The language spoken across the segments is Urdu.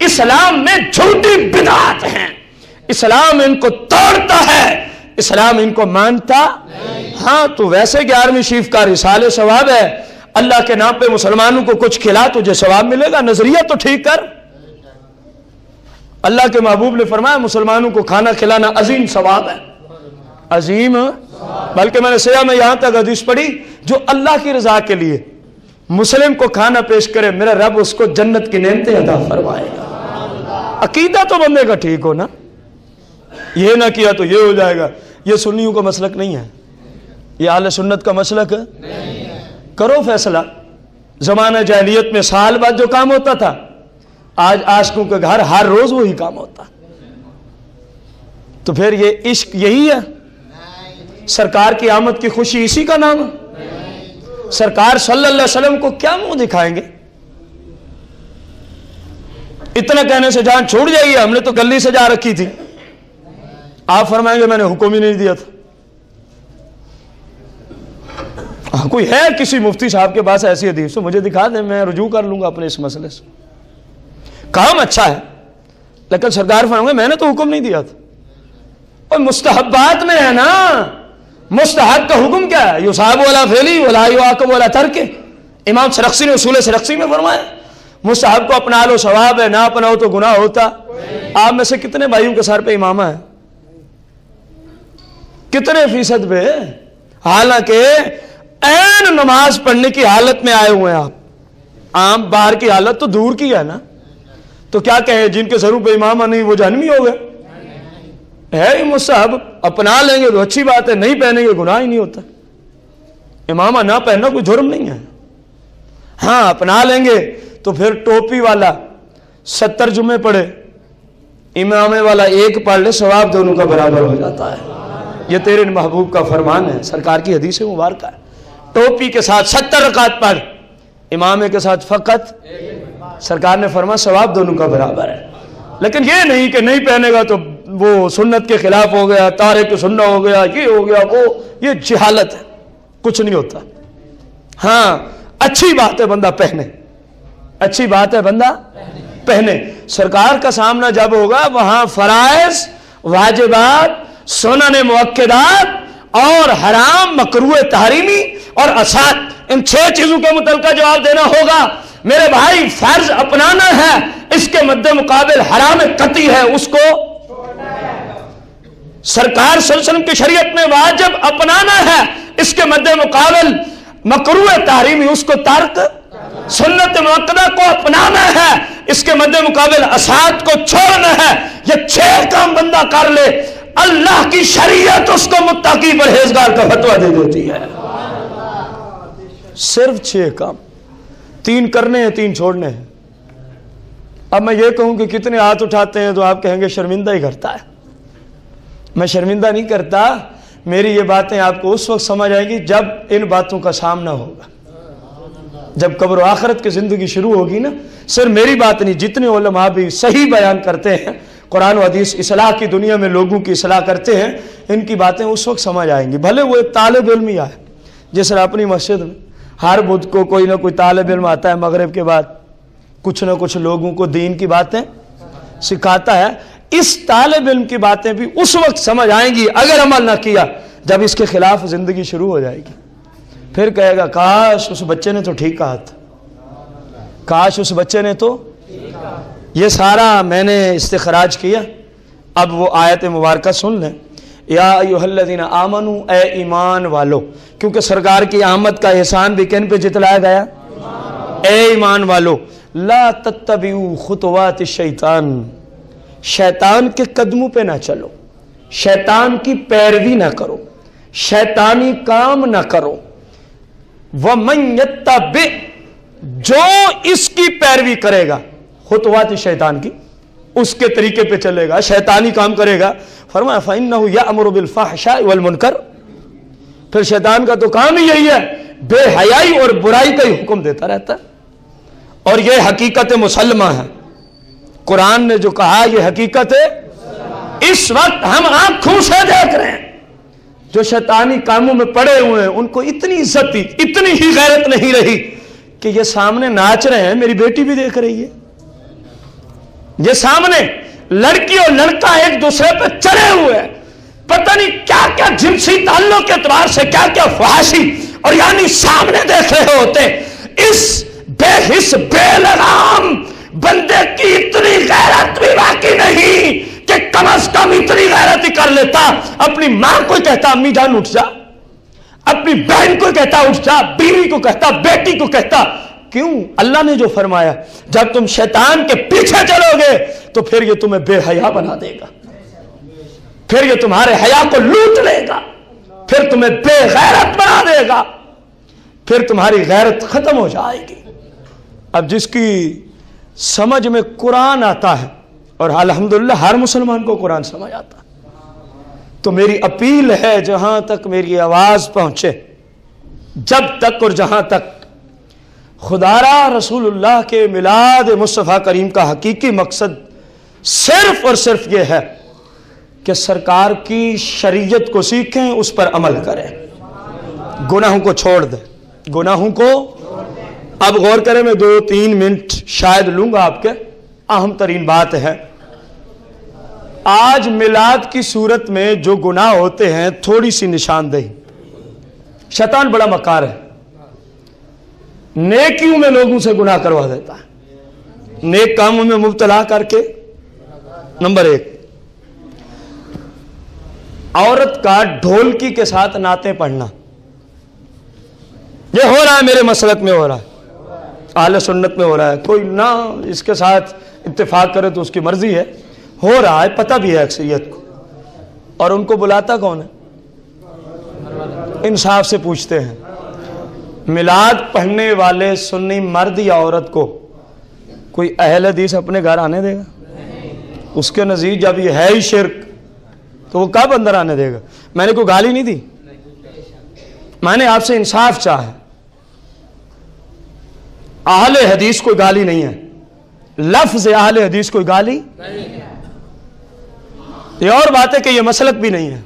اسلام میں جھوٹی بدعات ہیں، اسلام ان کو توڑتا ہے، اسلام ان کو مانتا ہاں تو ویسے 11ویں شریف کا رسالے ثواب ہے، اللہ کے نام پہ مسلمانوں کو کچھ کھلا تجھے ثواب ملے گا، نظریہ تو ٹھیک کر۔ اللہ کے محبوب نے فرمایا مسلمانوں کو کھانا کھلانا عظیم ثواب ہے، عظیم، بلکہ میں نے سیاہ میں یہاں تک حدیث پڑھی، جو اللہ کی رضا کے لیے مسلم کو کھانا پیش کرے میرا رب اس کو جنت کی نعمتیں عطا فرمائے گا۔ عقیدہ تو بندے کا ٹھیک ہو نا، یہ نہ کیا تو یہ ہو جائے گا، یہ سنیوں کا مسلک نہیں ہے، یہ اہل سنت کا مسلک ہے۔ کرو فیصلہ، زمانہ جاہلیت میں سال بعد جو کام ہوتا تھا آج عاشقوں کے گھر ہر روز وہی کام ہوتا، تو پھر یہ عشق یہی ہے؟ سرکار کی آمد کی خوشی اسی کا نام ہے؟ سرکار صلی اللہ علیہ وسلم کو کیا منہ دکھائیں گے؟ اتنا کہنے سے جان چھوڑ جائیے، ہم نے تو گلی سے جا رکھی تھی، آپ فرمائیں گے میں نے حکم ہی نہیں دیا تھا۔ کوئی ہے کسی مفتی صاحب کے پاس ایسی حدیث تو مجھے دکھا دیں، میں رجوع کر لوں گا اپنے اس مسئلے سے۔ کام اچھا ہے لیکن سرکار فرمائیں گے میں نے تو حکم نہیں دیا تھا۔ اور مستحبات میں ہے نا، مستحب کا حکم کیا ہے؟ یصاب ولا فعلی ولا یعاقب ولا ترک، امام سرخسی نے اصول سرخسی میں فرمایا مستحب کو اپنا لو ثواب ہے، نہ اپناؤ تو گناہ ہوتا۔ آپ میں سے کتنے بھائیوں کے سر پہ امامہ ہے؟ کتنے فیصد پہ؟ حالانکہ عین نماز پڑھنے کی حالت میں آئے ہوئے ہیں آپ، عام باہر کی حالت تو دور کی ہے نا، تو کیا کہیں جن کے سروں پہ امامہ نہیں وہ جہنمی ہو گئے؟ ہے ہی مستحب، اپنا لیں گے تو اچھی بات ہے، نہیں پہنیں گے گناہ ہی نہیں ہوتا۔ امامہ نہ پہننا کوئی جرم نہیں ہے، ہاں اپنا لیں گے تو پھر ٹوپی والا 70 جمعے پڑھے، امامے والا 1 پڑھ لے، ثواب دونوں کا برابر ہو جاتا ہے۔ یہ تیرے محبوب کا فرمان ہے، سرکار کی حدیث مبارکہ ہے۔ ٹوپی کے ساتھ 70 رکعت پڑھ، امامے کے ساتھ فقط، سرکار نے فرمایا ثواب دونوں کا برابر ہے۔ لیکن یہ نہیں کہ نہیں پہنے گا تو وہ سنت کے خلاف ہو گیا، تارک سنہ ہو گیا، یہ ہو گیا وہ، یہ جہالت ہے، کچھ نہیں ہوتا۔ ہاں اچھی بات ہے بندہ پہنے، اچھی بات ہے بندہ پہنے۔ سرکار کا سامنا جب ہوگا وہاں فرائض، واجبات، سنن مؤکدات اور حرام مکروہ تحریمی اور اسات، ان 6 چیزوں کے متعلقہ جواب دینا ہوگا۔ میرے بھائی فرض اپنانا ہے، اس کے مد مقابل حرام قطعی ہے، اس کو سرکار صلی اللہ علیہ وسلم کی شریعت میں واجب اپنانا ہے، اس کے مد مقابل مکروہ تحریمی اس کو ترک، سنت مؤکدہ کو اپنانا ہے، اس کے مد مقابل اسات کو چھوڑنا ہے۔ یہ 6 کام بندہ کر لے، اللہ کی شریعت اس کو متقی پرہیزگار کا فتویٰ دے دیتی ہے۔ صرف 6 کام، 3 کرنے ہیں 3 چھوڑنے ہیں۔ اب میں یہ کہوں کہ کتنے ہاتھ اٹھاتے ہیں تو آپ کہیں گے شرمندہ ہی کرتا ہے۔ میں شرمندہ نہیں کرتا، میری یہ باتیں آپ کو اس وقت سمجھ آئیں گی جب ان باتوں کا سامنا ہوگا، جب قبر و آخرت کی زندگی شروع ہوگی نا۔ صرف میری بات نہیں، جتنے علماء بھی صحیح بیان کرتے ہیں، قرآن و حدیث اصلاح کی دنیا میں لوگوں کی اصلاح کرتے ہیں، ان کی باتیں اس وقت سمجھ آئیں گی۔ بھلے وہ ایک طالب علم ہی آئے، جس طرح اپنی مسجد میں ہر بدھ کو کوئی نہ کوئی طالب علم آتا ہے، مغرب کے بعد کچھ نہ کچھ لوگوں کو دین کی باتیں سکھاتا ہے۔ اس طالب علم کی باتیں بھی اس وقت سمجھ آئیں گی اگر عمل نہ کیا، جب اس کے خلاف زندگی شروع ہو جائے گی۔ پھر کہے گا کاش اس بچے نے تو ٹھیک کہا تھا، کاش اس بچے نے تو۔ یہ سارا میں نے استخراج کیا۔ اب وہ آیت مبارکہ سن لیں، یا ایھا الذین آمنوا، اے ایمان والو، کیونکہ سرکار کی آمد کا احسان بھی کن پہ جتلایا گیا؟ اے ایمان والو، لا تتبعوا خطوات الشیطان، شیطان کے قدموں پہ نہ چلو، شیطان کی پیروی نہ کرو، شیطانی کام نہ کرو۔ وَمَن يَتَّبِعْ، جو اس کی پیروی کرے گا، خطوات شیطان کی، اس کے طریقے پہ چلے گا، شیطانی کام کرے گا، فرمایا فَإِنَّهُ يَأْمُرُ بِالْفَحْشَاءِ وَالْمُنْكَرِ، پھر شیطان کا تو کام ہی یہی ہے، بے حیائی اور برائی کا ہی حکم دیتا رہتا ہے۔ اور یہ حقیقت مسلمہ ہے، قرآن نے جو کہا یہ حقیقت ہے۔ اس وقت ہم آنکھوں سے دیکھ رہے ہیں جو شیطانی کاموں میں پڑے ہوئے ہیں، ان کو اتنی عزت دی، اتنی ہی غیرت نہیں رہی کہ یہ سامنے ناچ رہے ہیں، میری بیٹی بھی دیکھ رہی ہے، یہ سامنے لڑکی اور لڑکا ایک دوسرے پہ چڑھے ہوئے ہیں، پتہ نہیں کیا کیا جنسی تعلق کے اعتبار سے کیا کیا فحاشی، اور یعنی سامنے دیکھ رہے ہوتے. اس بے حس بے لگام بندے کی اتنی غیرت بھی باقی نہیں کہ کم از کم اتنی غیرت ہی کر لیتا، اپنی ماں کو کہتا امی جان اٹھ جا، اپنی بہن کو کہتا اٹھ جا، بیوی کو کہتا، بیٹی کو کہتا. کیوں؟ اللہ نے جو فرمایا جب تم شیطان کے پیچھے چلو گے تو پھر یہ تمہیں بے حیا بنا دے گا، پھر یہ تمہارے حیا کو لوٹ لے گا، پھر تمہیں بے غیرت بنا دے گا، پھر تمہاری غیرت ختم ہو جائے گی. اب جس کی سمجھ میں قرآن آتا ہے، اور الحمدللہ ہر مسلمان کو قرآن سمجھ آتا ہے، تو میری اپیل ہے جہاں تک میری آواز پہنچے، جب تک اور جہاں تک خدا را رسول اللہ کے میلاد مصطفیٰ کریم کا حقیقی مقصد صرف اور صرف یہ ہے کہ سرکار کی شریعت کو سیکھیں، اس پر عمل کریں، گناہوں کو چھوڑ دیں، گناہوں کو. اب غور کریں، میں 2-3 منٹ شاید لوں گا آپ کے. اہم ترین بات ہے آج میلاد کی صورت میں جو گناہ ہوتے ہیں، تھوڑی سی نشاندہی. شیطان بڑا مکار ہے، نیکیوں میں لوگوں سے گناہ کروا دیتا ہے، نیک کاموں میں مبتلا کر کے. نمبر 1، عورت کا ڈھولکی کے ساتھ نعتیں پڑھنا. یہ ہو رہا ہے، میرے مسلک میں ہو رہا ہے، اہل سنت میں ہو رہا ہے. کوئی نہ اس کے ساتھ اتفاق کرے تو اس کی مرضی ہے، ہو رہا ہے، پتہ بھی ہے اکثریت کو. اور ان کو بلاتا کون ہے؟ انصاف سے پوچھتے ہیں. میلاد پڑھنے والے سنی مرد یا عورت کو کوئی اہل حدیث اپنے گھر آنے دے گا؟ اس کے نزدیک جب یہ ہے ہی شرک تو وہ کب اندر آنے دے گا؟ میں نے کوئی گالی نہیں دی، میں نے آپ سے انصاف چاہا. اہل حدیث کوئی گالی نہیں ہے، لفظ اہل حدیث کوئی گالی نہیں ہے. یہ اور بات ہے کہ یہ مسلک بھی نہیں ہے،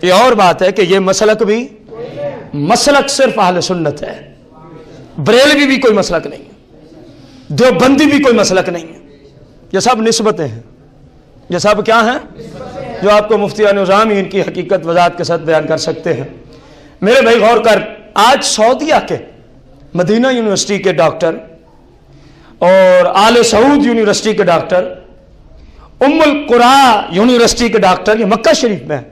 یہ اور بات ہے کہ یہ مسلک بھی، مسلک صرف اہل سنت ہے. بریلوی بھی کوئی مسلک نہیں ہے، دیوبندی بھی کوئی مسلک نہیں ہے. یہ سب نسبتیں ہیں، یہ سب کیا ہیں؟ جو آپ کو مفتی نظام ہی ان کی حقیقت وضاحت کے ساتھ بیان کر سکتے ہیں. میرے بھائی غور کر، آج سعودیہ کے مدینہ یونیورسٹی کے ڈاکٹر اور آل سعود یونیورسٹی کے ڈاکٹر، ام القرى یونیورسٹی کے ڈاکٹر، یہ مکہ شریف میں ہیں،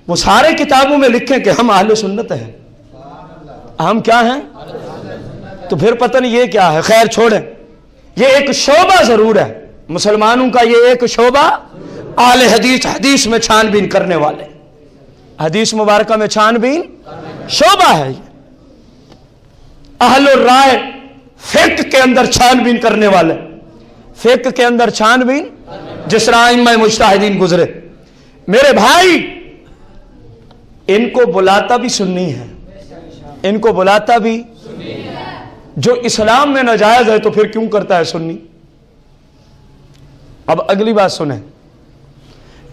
وہ سارے کتابوں میں لکھیں کہ ہم اہل سنت ہیں. ہم کیا ہیں؟ تو پھر پتہ نہیں یہ کیا ہے. خیر چھوڑیں، یہ ایک شعبہ ضرور ہے مسلمانوں کا، یہ ایک شعبہ اہل حدیث، حدیث میں چھان بین کرنے والے، حدیث مبارکہ میں چھان بین شعبہ ہے. یہ اہل الرائے، فقہ کے اندر چھان بین کرنے والے، فقہ کے اندر چھان بین، جس طرح ائمہ مجتہدین گزرے. میرے بھائی ان کو بلاتا بھی سنی ہے، ان کو بلاتا بھی جو اسلام میں ناجائز ہے تو پھر کیوں کرتا ہے سنی؟ اب اگلی بات سنیں،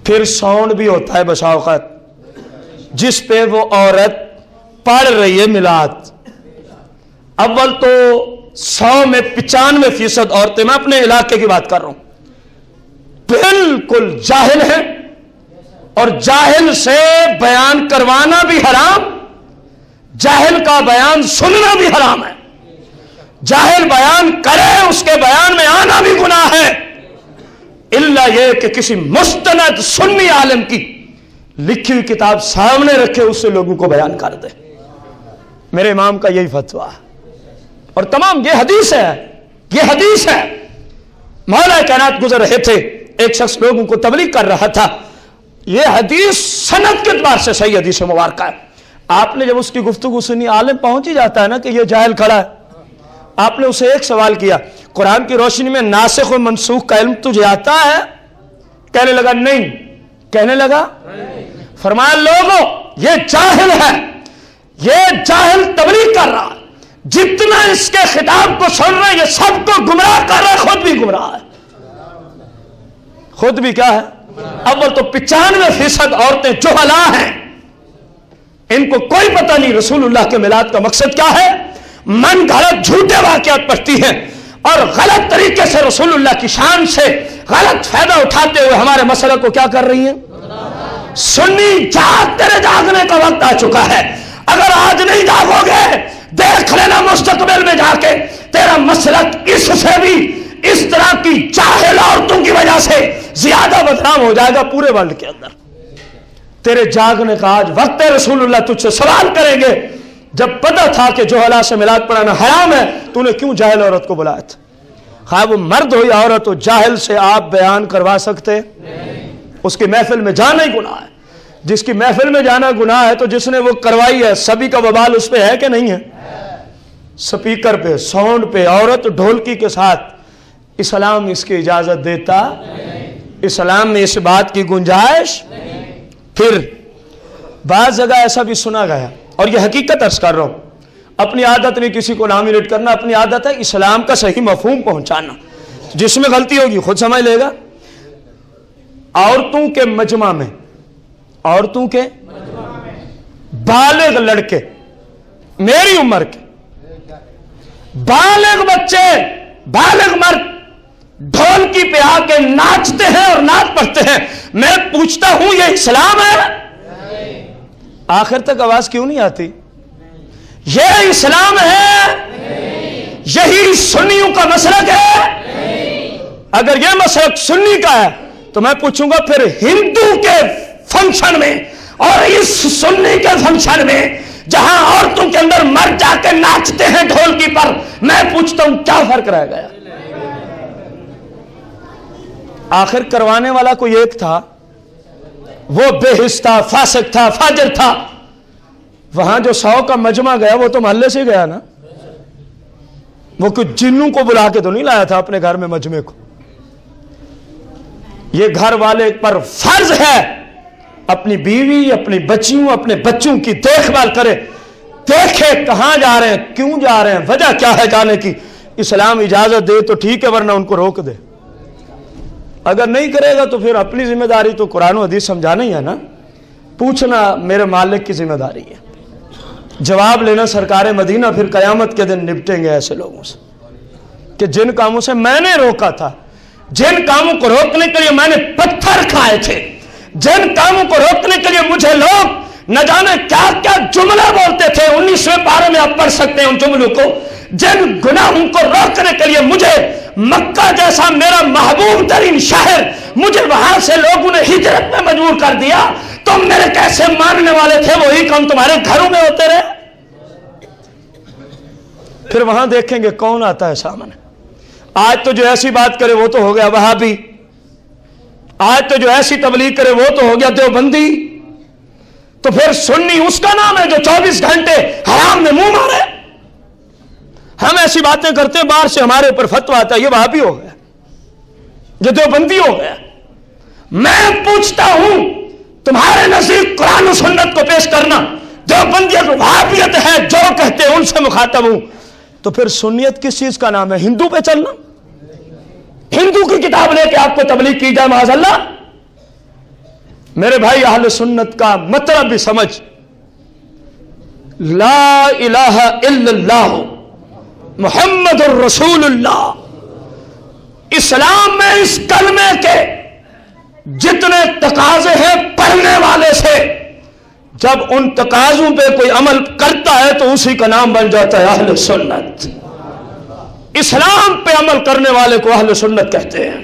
پھر ساؤنڈ بھی ہوتا ہے بسا اوقات جس پہ وہ عورت پڑھ رہی ہے میلاد. اول تو 100 میں 95% عورتیں، میں اپنے علاقے کی بات کر رہا ہوں، بالکل جاہل ہیں، اور جاہل سے بیان کروانا بھی حرام، جاہل کا بیان سننا بھی حرام ہے. جاہل بیان کرے، اس کے بیان میں آنا بھی گناہ ہے، الا یہ کہ کسی مستند سنی عالم کی لکھی ہوئی کتاب سامنے رکھے، اس سے لوگوں کو بیان کر دے. میرے امام کا یہی فتویٰ ہے، اور تمام یہ حدیث ہے، یہ حدیث ہے. مولا کائنات گزر رہے تھے، ایک شخص لوگوں کو تبلیغ کر رہا تھا. یہ حدیث سند کے اعتبار سے صحیح حدیث مبارکہ ہے. آپ نے جب اس کی گفتگو سنی، عالم پہنچ ہی جاتا ہے نا کہ یہ جاہل کھڑا ہے. آپ نے اسے ایک سوال کیا، قرآن کی روشنی میں ناسخ و منسوخ کا علم تجھے آتا ہے؟ کہنے لگا نہیں. کہنے لگا فرمایا لوگوں یہ جاہل ہے، یہ جاہل تبلیغ کر رہا ہے، جتنا اس کے خطاب کو سن رہے یہ سب کو گمراہ کر رہا ہے، خود بھی گمراہ ہے. خود بھی کیا ہے؟ اول تو 95% عورتیں جہلا ہیں، ان کو کوئی پتہ نہیں رسول اللہ کے میلاد کا مقصد کیا ہے. من گھڑت جھوٹے واقعات پڑھتی ہیں، اور غلط طریقے سے رسول اللہ کی شان سے غلط فائدہ اٹھاتے ہوئے ہمارے مسلک کو کیا کر رہی ہیں؟ سنی جاگ، تیرے جاگنے کا وقت آ چکا ہے. اگر آج نہیں جاگو گے دیکھ لینا مستقبل میں جا کے تیرا مسلک اس سے بھی اس طرح کی جاہل عورتوں کی وجہ سے زیادہ بدنام ہو جائے گا پورے ورلڈ کے اندر. تیرے جاگنے کا آج وقت ہے. رسول اللہ تجھ سے سوال کریں گے جب پتہ تھا کہ جوہلا سے میلاد پڑھانا حرام ہے تو نے کیوں جاہل عورت کو بلایا تھا؟ خواہ وہ مرد ہو یا عورت ہو، جاہل سے آپ بیان کروا سکتے؟ اس کی محفل میں جانا ہی گناہ ہے. جس کی محفل میں جانا گناہ ہے تو جس نے وہ کروائی ہے سبھی کا وبال اس پہ ہے کہ نہیں ہے؟ سپیکر پہ، ساؤنڈ پہ عورت ڈھولکی کے ساتھ، اسلام اس کی اجازت دیتا؟ اسلام میں اس بات کی گنجائش؟ پھر بعض جگہ ایسا بھی سنا گیا، اور یہ حقیقت عرض کر رہا ہوں، اپنی عادت نہیں کسی کو نامینیٹ کرنا، اپنی عادت ہے اسلام کا صحیح مفہوم پہنچانا. جس میں غلطی ہوگی خود سمجھ لے گا. عورتوں کے مجمع میں، عورتوں کے بالغ لڑکے، میری عمر کے بالغ بچے، بالغ مرد ڈھولکی پہ آ کے ناچتے ہیں اور نعت پڑھتے ہیں. میں پوچھتا ہوں یہ اسلام ہے؟ آخر تک آواز کیوں نہیں آتی؟ یہ اسلام ہے؟ یہی سنیوں کا مسلک ہے؟ اگر یہ مسلک سنی کا ہے تو میں پوچھوں گا پھر ہندو کے فنکشن میں اور اس سنی کے فنکشن میں جہاں عورتوں کے اندر مرد جا کے ناچتے ہیں ڈھولکی پر، میں پوچھتا ہوں کیا فرق رہ گیا؟ آخر کروانے والا کوئی ایک تھا، وہ بے حس تھا، فاسق تھا، فاجر تھا. وہاں جو 100 کا مجمع گیا وہ تو محلے سے گیا نا، وہ کچھ جنوں کو بلا کے تو نہیں لایا تھا اپنے گھر میں مجمع کو. یہ گھر والے پر فرض ہے اپنی بیوی، اپنی بچیوں، اپنے بچوں کی دیکھ بھال کرے، دیکھے کہاں جا رہے ہیں، کیوں جا رہے ہیں، وجہ کیا ہے جانے کی. اسلام اجازت دے تو ٹھیک ہے، ورنہ ان کو روک دے. اگر نہیں کرے گا تو پھر اپنی ذمہ داری تو قرآن و حدیث سمجھانا ہی ہے نا. پوچھنا میرے مالک کی ذمہ داری ہے، جواب لینا سرکار مدینہ. پھر قیامت کے دن نپٹیں گے ایسے لوگوں سے کہ جن کاموں سے میں نے روکا تھا، جن کاموں کو روکنے کے لیے میں نے پتھر کھائے تھے، جن کاموں کو روکنے کے لیے مجھے لوگ نہ جانے کیا کیا جملہ بولتے تھے. 19ویں پارے میں آپ پڑھ سکتے ہیں ان جملوں کو. جن گناہوں کو روکنے کے لیے مجھے مکہ جیسا میرا محبوب ترین شہر، مجھے وہاں سے لوگوں نے ہجرت میں مجبور کر دیا. تم میرے کیسے ماننے والے تھے، وہی کام تمہارے گھروں میں ہوتے رہے. پھر وہاں دیکھیں گے کون آتا ہے سامنے. آج تو جو ایسی بات کرے وہ تو ہو گیا وہابی، آج تو جو ایسی تبلیغ کرے وہ تو ہو گیا دیوبندی. تو پھر سنی اس کا نام ہے جو 24 گھنٹے حرام میں منہ مارے. ہم ایسی باتیں کرتے ہیں، باہر سے ہمارے اوپر فتویٰ آتا ہے یہ وہابی ہو گیا، یہ دیوبندی ہو گیا. میں پوچھتا ہوں تمہارے نزدیک قرآن و سنت کو پیش کرنا دیوبندیت وہابیت ہے جو کہتے ہیں ان سے مخاطب ہوں. تو پھر سنیت کس چیز کا نام ہے؟ ہندو پہ چلنا، ہندو کی کتاب لے کے آپ کو تبلیغ کی جائے معاذ اللہ. میرے بھائی اہل سنت کا مطلب بھی سمجھ. لا الہ الا اللہ محمد الرسول اللہ. اسلام میں اس کلمے کے جتنے تقاضے ہیں پڑھنے والے سے، جب ان تقاضوں پہ کوئی عمل کرتا ہے تو اسی کا نام بن جاتا ہے اہل سنت. اسلام پہ عمل کرنے والے کو اہل سنت کہتے ہیں.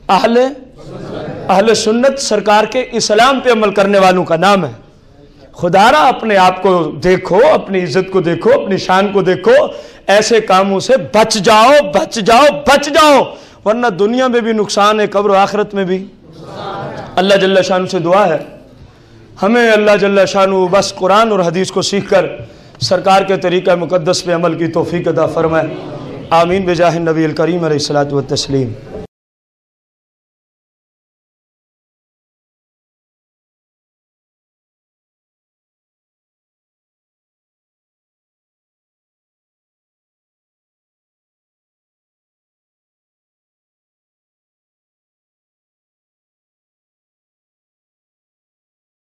اہل سنت سرکار کے اسلام پہ عمل کرنے والوں کا نام ہے. خدا را اپنے آپ کو دیکھو، اپنی عزت کو دیکھو، اپنی شان کو دیکھو. ایسے کاموں سے بچ جاؤ، بچ جاؤ، بچ جاؤ، ورنہ دنیا میں بھی نقصان ہے، قبر و آخرت میں بھی. اللہ جل شانہ سے دعا ہے ہمیں اللہ جل شانہ بس قرآن اور حدیث کو سیکھ کر سرکار کے طریقہ مقدس پہ عمل کی توفیق عطا فرمائے. آمین بجاہ النبی الکریم علیہ الصلوۃ والتسلیم.